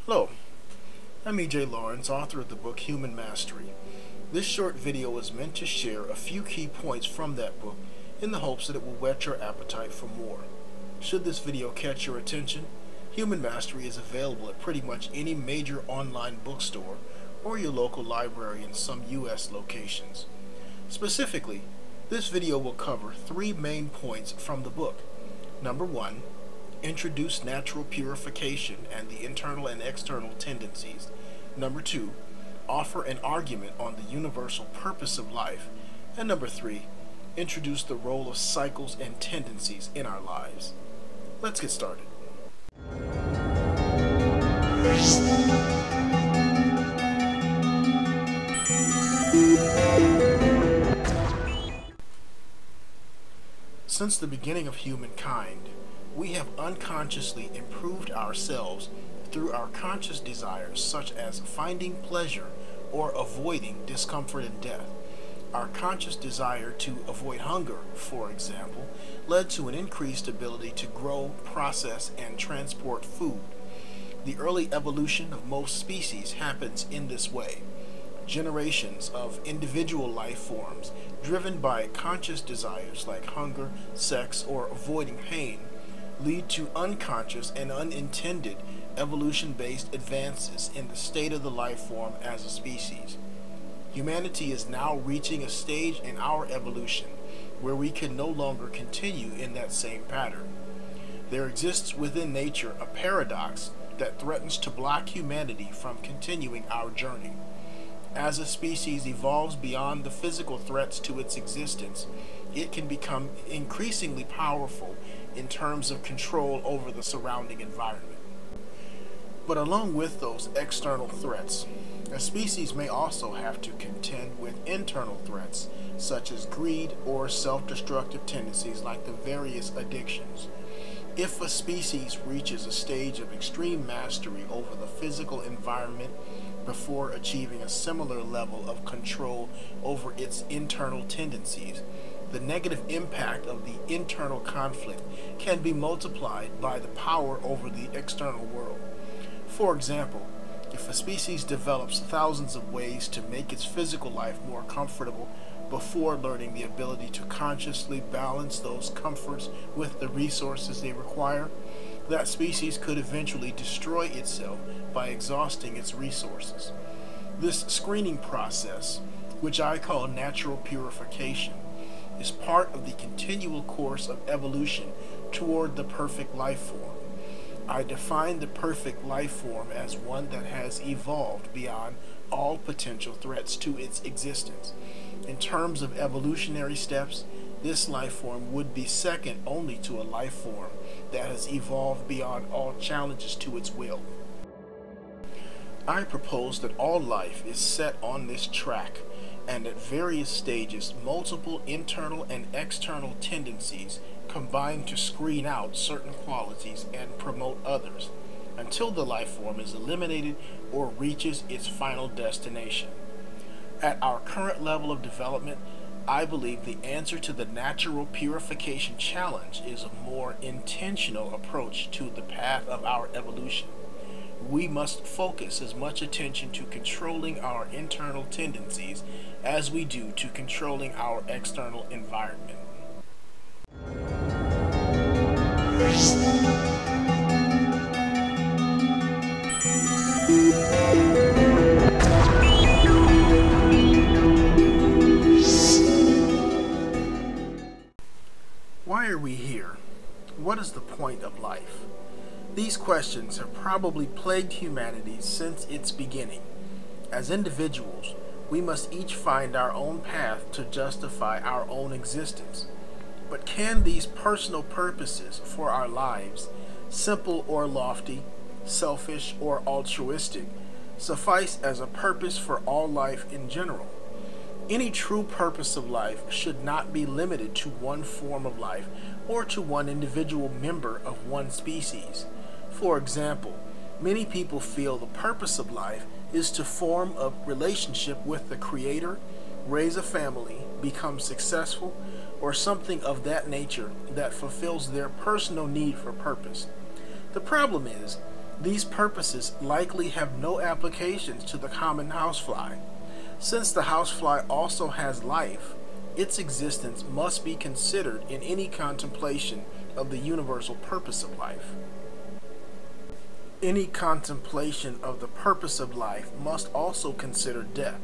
Hello, I'm EJ Laurence, author of the book Human Mastery. This short video is meant to share a few key points from that book in the hopes that it will whet your appetite for more. Should this video catch your attention, Human Mastery is available at pretty much any major online bookstore or your local library in some U.S. locations. Specifically, this video will cover three main points from the book. Number 1, introduce natural purification and the internal and external tendencies. Number 2, offer an argument on the universal purpose of life. And number 3, introduce the role of cycles and tendencies in our lives. Let's get started. Since the beginning of humankind, we have unconsciously improved ourselves through our conscious desires, such as finding pleasure or avoiding discomfort and death. Our conscious desire to avoid hunger, for example, led to an increased ability to grow, process, and transport food. The early evolution of most species happens in this way. Generations of individual life forms driven by conscious desires like hunger, sex, or avoiding pain lead to unconscious and unintended evolution-based advances in the state of the life form as a species. Humanity is now reaching a stage in our evolution where we can no longer continue in that same pattern. There exists within nature a paradox that threatens to block humanity from continuing our journey. As a species evolves beyond the physical threats to its existence, it can become increasingly powerful in terms of control over the surrounding environment. But along with those external threats, a species may also have to contend with internal threats, such as greed or self-destructive tendencies like the various addictions. If a species reaches a stage of extreme mastery over the physical environment before achieving a similar level of control over its internal tendencies, the negative impact of the internal conflict can be multiplied by the power over the external world. For example, if a species develops thousands of ways to make its physical life more comfortable before learning the ability to consciously balance those comforts with the resources they require, that species could eventually destroy itself by exhausting its resources. This screening process, which I call natural purification, is part of the continual course of evolution toward the perfect life form. I define the perfect life form as one that has evolved beyond all potential threats to its existence. In terms of evolutionary steps, this life form would be second only to a life form that has evolved beyond all challenges to its will. I propose that all life is set on this track, and at various stages, multiple internal and external tendencies combine to screen out certain qualities and promote others, until the life form is eliminated or reaches its final destination. At our current level of development, I believe the answer to the natural purification challenge is a more intentional approach to the path of our evolution. We must focus as much attention to controlling our internal tendencies as we do to controlling our external environment. Why are we here? What is the point of life? These questions have probably plagued humanity since its beginning. As individuals, we must each find our own path to justify our own existence. But can these personal purposes for our lives, simple or lofty, selfish or altruistic, suffice as a purpose for all life in general? Any true purpose of life should not be limited to one form of life or to one individual member of one species. For example, many people feel the purpose of life is to form a relationship with the Creator, raise a family, become successful, or something of that nature that fulfills their personal need for purpose. The problem is, These purposes likely have no applications to the common housefly. Since the housefly also has life, its existence must be considered in any contemplation of the universal purpose of life. Any contemplation of the purpose of life must also consider death.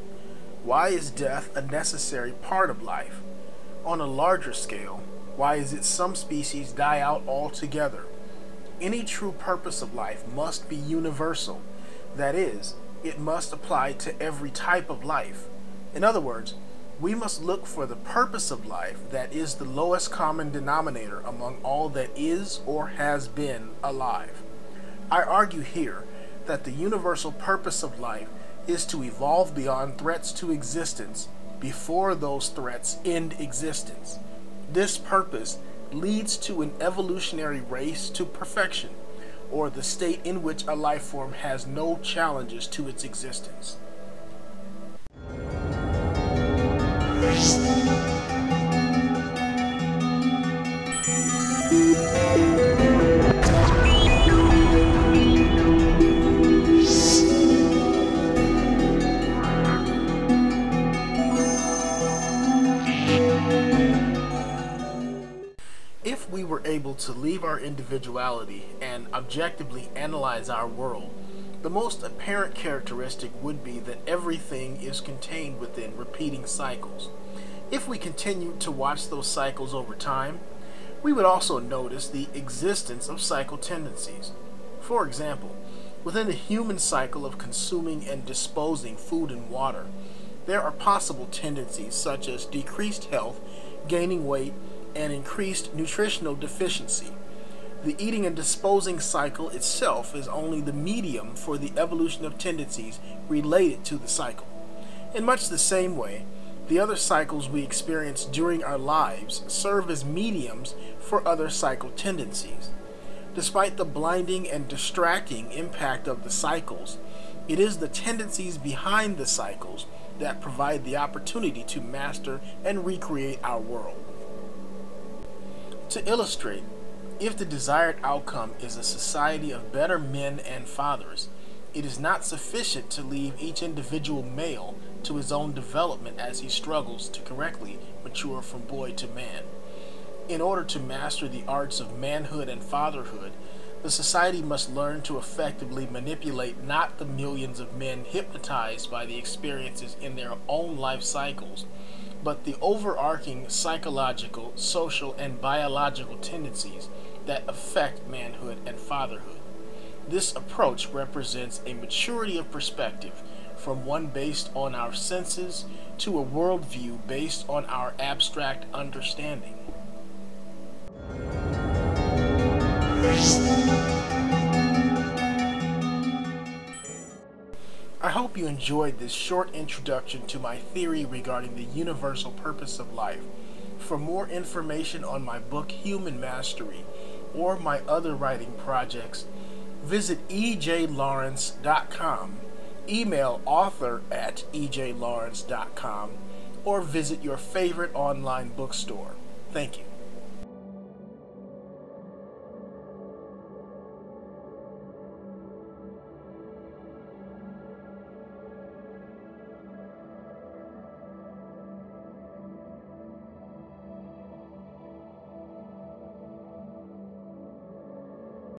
Why is death a necessary part of life? On a larger scale, why is it some species die out altogether? Any true purpose of life must be universal. That is, it must apply to every type of life. In other words, we must look for the purpose of life that is the lowest common denominator among all that is or has been alive. I argue here that the universal purpose of life is to evolve beyond threats to existence before those threats end existence. This purpose leads to an evolutionary race to perfection, or the state in which a life form has no challenges to its existence. If we were able to leave our individuality and objectively analyze our world, the most apparent characteristic would be that everything is contained within repeating cycles. If we continued to watch those cycles over time, we would also notice the existence of cycle tendencies. For example, within the human cycle of consuming and disposing food and water, there are possible tendencies such as decreased health, gaining weight, and increased nutritional deficiency. The eating and disposing cycle itself is only the medium for the evolution of tendencies related to the cycle. In much the same way, the other cycles we experience during our lives serve as mediums for other cycle tendencies. Despite the blinding and distracting impact of the cycles, it is the tendencies behind the cycles that provide the opportunity to master and recreate our world. To illustrate, if the desired outcome is a society of better men and fathers, it is not sufficient to leave each individual male to his own development as he struggles to correctly mature from boy to man. In order to master the arts of manhood and fatherhood, the society must learn to effectively manipulate not the millions of men hypnotized by the experiences in their own life cycles, but the overarching psychological, social, and biological tendencies that affect manhood and fatherhood. This approach represents a maturity of perspective from one based on our senses to a worldview based on our abstract understanding. I hope you enjoyed this short introduction to my theory regarding the universal purpose of life. For more information on my book Human Mastery or my other writing projects, visit EJLaurence.com, email author@EJLaurence.com, or visit your favorite online bookstore. Thank you.